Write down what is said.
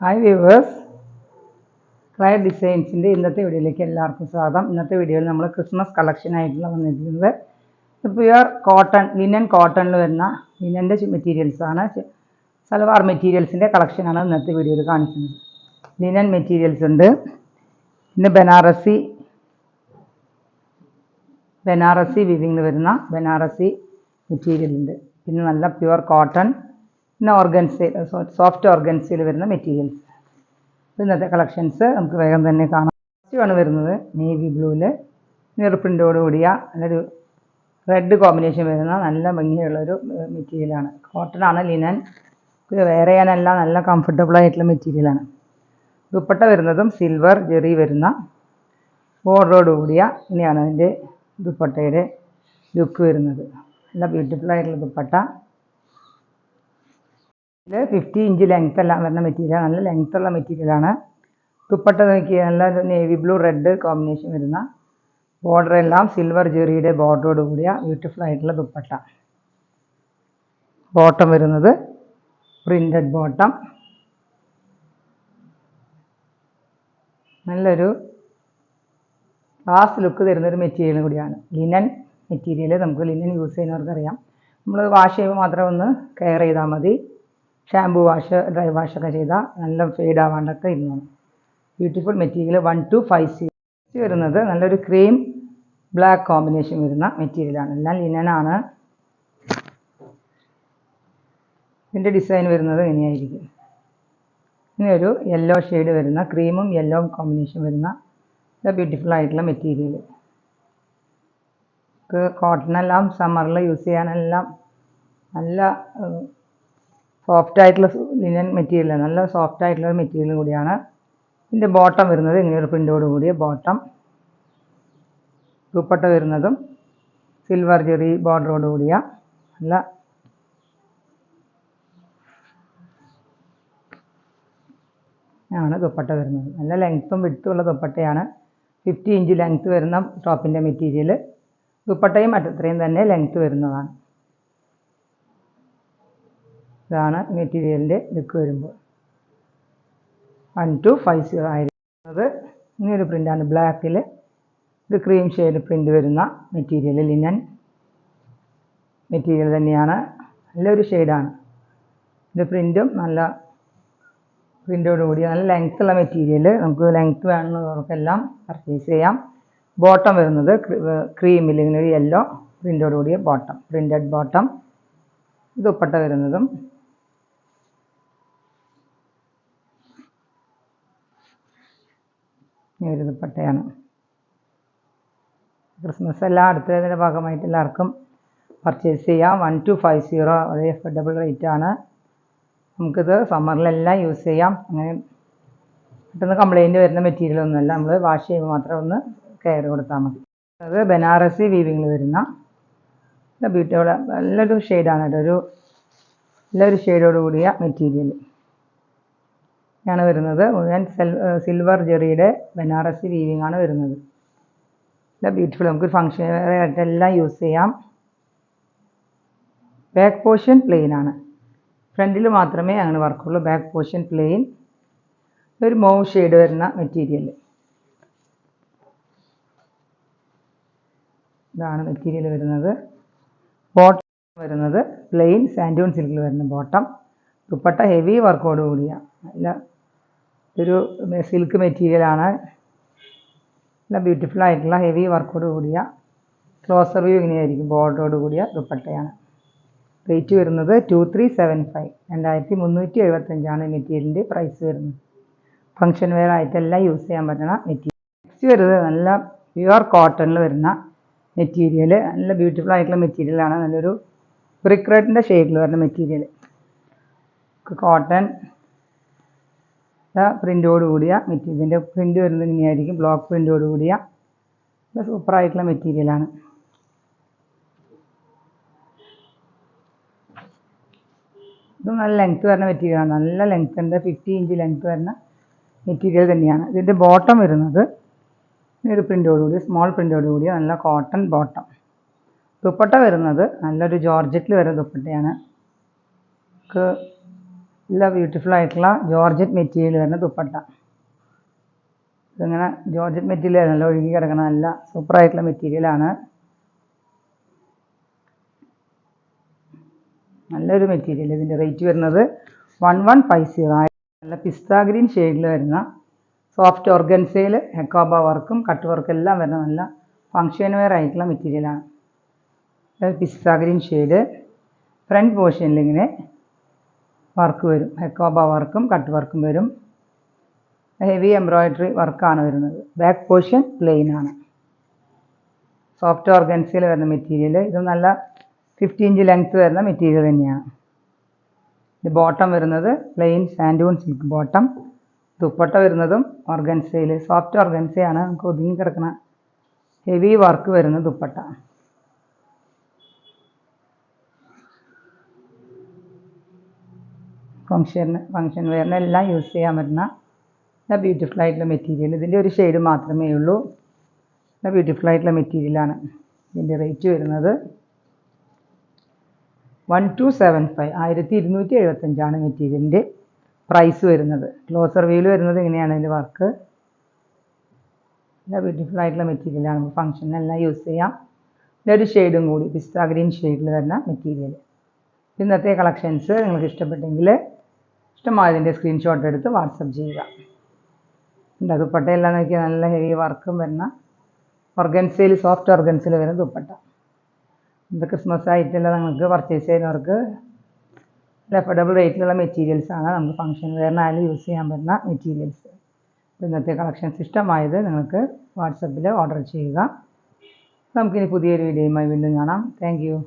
Hi viewers, clear ഡിസൈൻസിൻ്റെ ഇന്നത്തെ വീഡിയോയിലേക്ക് എല്ലാവർക്കും സ്വാഗതം. ഇന്നത്തെ വീഡിയോയിൽ നമ്മൾ ക്രിസ്മസ് കളക്ഷൻ ആയിട്ടുള്ള വന്നിരിക്കുന്നത് പ്യുവർ കോട്ടൺ, ലിനൻ കോട്ടണിൽ വരുന്ന ലിനൻ്റെ മെറ്റീരിയൽസാണ്. സൽവാർ മെറ്റീരിയൽസിൻ്റെ കളക്ഷനാണ് ഇന്നത്തെ വീഡിയോയിൽ കാണിക്കുന്നത്. ലിനൻ മെറ്റീരിയൽസ് ഉണ്ട്, പിന്നെ ബനാറസി വിവിങ്ങിൽ വരുന്ന ബനാറസി മെറ്റീരിയൽ ഉണ്ട്, പിന്നെ നല്ല പ്യുവർ കോട്ടൺ, പിന്നെ ഓർഗൻസയിൽ സോഫ്റ്റ് ഓർഗൻസയിൽ വരുന്ന മെറ്റീരിയൽസ്. ഇന്നത്തെ കളക്ഷൻസ് നമുക്ക് വേഗം തന്നെ കാണാം. ഫസ്റ്റ് വരുന്നത് നേവി ബ്ലൂവിൽ നിർ പ്രിൻ്റോട് കൂടിയ നല്ലൊരു റെഡ് കോമ്പിനേഷൻ വരുന്ന നല്ല ഭംഗിയുള്ളൊരു മെറ്റീരിയലാണ്. കോട്ടൺ ആണ്, ലിനൻ വെയർ ചെയ്യാനെല്ലാം നല്ല കംഫർട്ടബിൾ ആയിട്ടുള്ള മെറ്റീരിയലാണ്. ദുപ്പട്ട വരുന്നതും സിൽവർ ജെറി വരുന്ന ബോർഡറോട് കൂടിയ ഇങ്ങനെയാണ് അതിൻ്റെ ദുപ്പട്ടയുടെ ലുക്ക് വരുന്നത്. നല്ല ബ്യൂട്ടിഫുൾ ആയിട്ടുള്ള ദുപ്പട്ട. ഇത് 50 ഇഞ്ച് ലെങ്ത് എല്ലാം വരുന്ന മെറ്റീരിയൽ, നല്ല ലെങ്ത് ഉള്ള മെറ്റീരിയലാണ്. ദുപ്പട്ട നോക്കിയാൽ നല്ല നേവി ബ്ലൂ റെഡ് കോമ്പിനേഷൻ വരുന്ന ബോർഡർ എല്ലാം സിൽവർ ജെറിയുടെ ബോർഡറോട് കൂടിയ ബ്യൂട്ടിഫുൾ ആയിട്ടുള്ള ദുപ്പട്ട. ബോട്ടം വരുന്നത് പ്രിന്റഡ് ബോട്ടം. നല്ലൊരു ക്ലാസ് ലുക്ക് തരുന്നൊരു മെറ്റീരിയൽ കൂടിയാണ്. ലിനൻ മെറ്റീരിയൽ നമുക്ക് ലിനൻ യൂസ് ചെയ്യുന്നവർക്കറിയാം. നമ്മൾ വാഷ് ചെയ്യുമ്പോൾ മാത്രം ഒന്ന് കെയർ ചെയ്താൽ മതി. ഷാമ്പു വാഷ്, ഡ്രൈ വാഷൊക്കെ ചെയ്താൽ നല്ല ഫെയ്ഡ് ആവാണ്ടൊക്കെ ഇരുന്നോളും. ബ്യൂട്ടിഫുൾ മെറ്റീരിയൽ 1250 വരുന്നത് നല്ലൊരു ക്രീം ബ്ലാക്ക് കോമ്പിനേഷൻ വരുന്ന മെറ്റീരിയലാണ്. എല്ലാം ലിനനാണ്. ഇതിൻ്റെ ഡിസൈൻ വരുന്നത് ഇങ്ങനെയായിരിക്കും. ഇങ്ങനെയൊരു യെല്ലോ ഷെയ്ഡ് വരുന്ന ക്രീമും യെല്ലോ കോമ്പിനേഷൻ വരുന്ന ബ്യൂട്ടിഫുൾ ആയിട്ടുള്ള മെറ്റീരിയൽ. കോട്ടണെല്ലാം സമ്മറിൽ യൂസ് ചെയ്യാനെല്ലാം നല്ല സോഫ്റ്റ് ആയിട്ടുള്ള ലിനൻ മെറ്റീരിയലാണ്. നല്ല സോഫ്റ്റ് ആയിട്ടുള്ള മെറ്റീരിയൽ കൂടിയാണ്. ഇതിൻ്റെ ബോട്ടം വരുന്നത് ഇങ്ങനെയൊരു പ്രിൻ്റോട് കൂടിയ ബോട്ടം. ദുപ്പട്ട വരുന്നതും സിൽവർ ജെറി ബോർഡറോട് കൂടിയ നല്ല ആണ് ദുപ്പട്ട വരുന്നത്. നല്ല ലെങ്ത്തും വിഡ്ത്തുള്ള ദുപ്പട്ടയാണ്. 50 ഇഞ്ച് ലെങ്ത്ത് വരുന്ന ടോപ്പിൻ്റെ മെറ്റീരിയൽ. ദുപ്പട്ടയും അത്രയും തന്നെ ലെങ്ത്ത് വരുന്നതാണ്. ഇതാണ് മെറ്റീരിയലിൻ്റെ ലുക്ക് വരുമ്പോൾ. 1250 ആയിരിക്കുന്നത്. ഇങ്ങനൊരു പ്രിൻ്റാണ് ബ്ലാക്കിൽ. ഇത് ക്രീം ഷെയ്ഡ് പ്രിൻ്റ് വരുന്ന മെറ്റീരിയൽ, ലിനൻ മെറ്റീരിയൽ തന്നെയാണ്. നല്ലൊരു ഷെയ്ഡാണ്. ഇത് പ്രിൻറ്റും നല്ല പ്രിൻ്റോട് കൂടി നല്ല ലെങ്ത്ത് ഉള്ള മെറ്റീരിയൽ. നമുക്ക് ലെങ്ത്ത് വേണമെന്നവർക്കെല്ലാം പർച്ചേസ് ചെയ്യാം. ബോട്ടം വരുന്നത് ക്രീമിൽ ഇങ്ങനെ ഒരു യെല്ലോ പ്രിൻ്റോട് കൂടിയ ബോട്ടം, പ്രിൻ്റഡ് ബോട്ടം. ദുപ്പട്ട വരുന്നതും ഒരു ദുപ്പട്ടയാണ്. ക്രിസ്മസ് എല്ലാം അടുത്തതിൻ്റെ ഭാഗമായിട്ട് എല്ലാവർക്കും പർച്ചേസ് ചെയ്യാം. 1250 വളരെ അഫോർഡബിൾ റേറ്റാണ്. നമുക്കിത് സമ്മറിലെല്ലാം യൂസ് ചെയ്യാം. അങ്ങനെ പെട്ടെന്ന് കംപ്ലൈൻറ്റ് വരുന്ന മെറ്റീരിയലൊന്നുമല്ല. നമ്മൾ വാഷ് ചെയ്യുമ്പോൾ മാത്രം ഒന്ന് കെയർ കൊടുത്താൽ മതി. അത് ബനാറസി വീവിങ്ങിൽ വരുന്ന ബ്യൂട്ടിഫുൾ നല്ലൊരു ഷെയ്ഡാണ് കേട്ടോ. നല്ലൊരു ഷെയ്ഡോട് കൂടിയ മെറ്റീരിയൽ ആണ് വരുന്നത്. മുഴുവൻ സിൽവർ ജെറിയുടെ ബനാറസി വീവിങ് ആണ് വരുന്നത്. നല്ല ബ്യൂട്ടിഫുൾ. നമുക്ക് ഫംഗ്ഷൻ ആയിട്ടെല്ലാം യൂസ് ചെയ്യാം. ബാക്ക് പോർഷൻ പ്ലെയിൻ ആണ്. ഫ്രണ്ടിൽ മാത്രമേ അങ്ങനെ വർക്കുള്ളൂ. Back portion plain. ഒരു മൗവ് ഷെയ്ഡ് വരുന്ന മെറ്റീരിയൽ. ഇതാണ് മെറ്റീരിയൽ വരുന്നത്. ബോട്ടം വരുന്നത് പ്ലെയിൻ സാൻഡൂൺ സിൽക്കിൽ വരുന്ന ബോട്ടം. ദുപ്പട്ട ഹെവി വർക്കോട് കൂടിയ നല്ല ഒരു സിൽക്ക് മെറ്റീരിയലാണ്. നല്ല ബ്യൂട്ടിഫുൾ ആയിട്ടുള്ള ഹെവി വർക്കോട് കൂടിയ ക്ലോസർ വ്യൂ ഇങ്ങനെയായിരിക്കും. ബോർഡറോട് കൂടിയ ദുപ്പട്ടയാണ്. റേറ്റ് വരുന്നത് 2375, 2375 മെറ്റീരിയലിൻ്റെ പ്രൈസ് വരുന്നത്. ഫംഗ്ഷൻ വെയർ ആയിട്ടെല്ലാം യൂസ് ചെയ്യാൻ പറ്റുന്ന മെറ്റീരിയൽ. നെക്സ്റ്റ് വരുന്നത് നല്ല പ്യുവർ കോട്ടണിൽ വരുന്ന മെറ്റീരിയൽ. നല്ല ബ്യൂട്ടിഫുൾ ആയിട്ടുള്ള മെറ്റീരിയലാണ്. നല്ലൊരു ബ്രിക്ക് റെഡിൻ്റെ ഷെയ്ഡിൽ വരുന്ന മെറ്റീരിയൽ. കോട്ടൺ പ്രിൻ്റോട് കൂടിയ മെറ്റീരിയലിൻ്റെ പ്രിൻ്റ് വരുന്നത് ഇങ്ങനെയായിരിക്കും. ബ്ലോക്ക് പ്രിൻ്റോട് കൂടിയ സൂപ്പറായിട്ടുള്ള മെറ്റീരിയലാണ്. ഇത് നല്ല ലെങ്ത്ത് വരുന്ന മെറ്റീരിയലാണ്. നല്ല ലെങ്ത്ത് ഉണ്ട്. 50 ഇഞ്ച് ലെങ്ത്ത് വരുന്ന മെറ്റീരിയൽ തന്നെയാണ്. ഇതിൻ്റെ ബോട്ടം വരുന്നത് ഒരു പ്രിൻ്റോട് കൂടി, സ്മോൾ പ്രിൻ്റോട് കൂടിയ നല്ല കോട്ടൺ ബോട്ടം. ദുപ്പട്ട വരുന്നത് നല്ലൊരു ജോർജറ്റിൽ വരുന്ന ദുപ്പട്ടയാണ്. നല്ല ബ്യൂട്ടിഫുൾ ആയിട്ടുള്ള ജോർജറ്റ് മെറ്റീരിയൽ വരുന്ന ദുപ്പട്ട. ഇതിങ്ങനെ ജോർജറ്റ് മെറ്റീരിയൽ നല്ല ഒഴുകി കിടക്കണം, നല്ല സൂപ്പറായിട്ടുള്ള മെറ്റീരിയലാണ്. നല്ലൊരു മെറ്റീരിയൽ. ഇതിൻ്റെ റേറ്റ് വരുന്നത് 1150. നല്ല പിസ്ത ഗ്രീൻ ഷെയ്ഡിൽ വരുന്ന സോഫ്റ്റ് ഓർഗൻസയിൽ ഹെക്കോബ വർക്കും കട്ട് വർക്കും എല്ലാം വരുന്ന നല്ല ഫങ്ഷൻ വെയർ ആയിട്ടുള്ള മെറ്റീരിയലാണ്. പിസ്ത ഗ്രീൻ ഷെയ്ഡ്. ഫ്രണ്ട് പോർഷനിൽ ഇങ്ങനെ വർക്ക് വരും, ഹെക്കോബ വർക്കും കട്ട് വർക്കും വരും. ഹെവി എംബ്രോയിഡറി വർക്കാണ് വരുന്നത്. ബാക്ക് പോർഷൻ പ്ലെയിൻ ആണ്. സോഫ്റ്റ് ഓർഗൻസയിൽ വരുന്ന മെറ്റീരിയൽ. ഇത് നല്ല 50 ഇഞ്ച് ലെങ്ത്ത് വരുന്ന മെറ്റീരിയൽ തന്നെയാണ്. ഇത് ബോട്ടം വരുന്നത് പ്ലെയിൻ സാൻഡൂൺ സിൽക്ക് ബോട്ടം. ദുപ്പട്ട വരുന്നതും ഓർഗൻസയിൽ സോഫ്റ്റ് ഓർഗൻസയാണ്. നമുക്ക് ഒതുങ്ങി കിടക്കുന്ന ഹെവി വർക്ക് വരുന്ന ദുപ്പട്ട. ഫങ്ഷൻ വെയറിന് എല്ലാം യൂസ് ചെയ്യാൻ പറ്റുന്ന ബ്യൂട്ടിഫുൾ ആയിട്ടുള്ള മെറ്റീരിയൽ. ഇതിൻ്റെ ഒരു ഷെയ്ഡ് മാത്രമേ ഉള്ളൂ. ബ്യൂട്ടിഫുൾ ആയിട്ടുള്ള മെറ്റീരിയലാണ്. ഇതിൻ്റെ റേറ്റ് വരുന്നത് 1275. 1275 മെറ്റീരിയലിൻ്റെ പ്രൈസ് വരുന്നത്. ക്ലോസർ വ്യൂവിൽ വരുന്നത് ഇങ്ങനെയാണ് ഇതിൻ്റെ വർക്ക്. നല്ല ബ്യൂട്ടിഫുൾ ആയിട്ടുള്ള മെറ്റീരിയലാണ്. ഫങ്ഷനെല്ലാം യൂസ് ചെയ്യാം. ഇതൊരു ഷെയ്ഡും കൂടി പിസ്ത ഗ്രീൻ ഷെയ്ഡിൽ വരുന്ന മെറ്റീരിയൽ. ഇന്നത്തെ കളക്ഷൻസ് നിങ്ങൾക്ക് ഇഷ്ടപ്പെട്ടെങ്കിൽ ഇഷ്ടമായതിൻ്റെ സ്ക്രീൻഷോട്ട് എടുത്ത് വാട്സപ്പ് ചെയ്യുക. ദുപ്പട്ടയെല്ലാം നോക്കിയാൽ നല്ല ഹെവി വർക്കും വരുന്ന ഓർഗൻസയിൽ സോഫ്റ്റ് ഓർഗൻസയിൽ വരുന്ന ദുപ്പട്ട. ഇത് ക്രിസ്മസ് ആയിട്ടെല്ലാം നിങ്ങൾക്ക് പർച്ചേസ് ചെയ്യുന്നവർക്ക് അഫോർഡബിൾ റേറ്റിലുള്ള മെറ്റീരിയൽസാണ്. നമുക്ക് ഫങ്ഷൻ വെയറിനായാലും യൂസ് ചെയ്യാൻ പറ്റുന്ന മെറ്റീരിയൽസ്. ഇന്നത്തെ കളക്ഷൻസ് ഇഷ്ടമായത് നിങ്ങൾക്ക് വാട്സപ്പിൽ ഓർഡർ ചെയ്യുക. നമുക്കിനി പുതിയൊരു വീഡിയോയുമായി വീണ്ടും കാണാം. Thank you.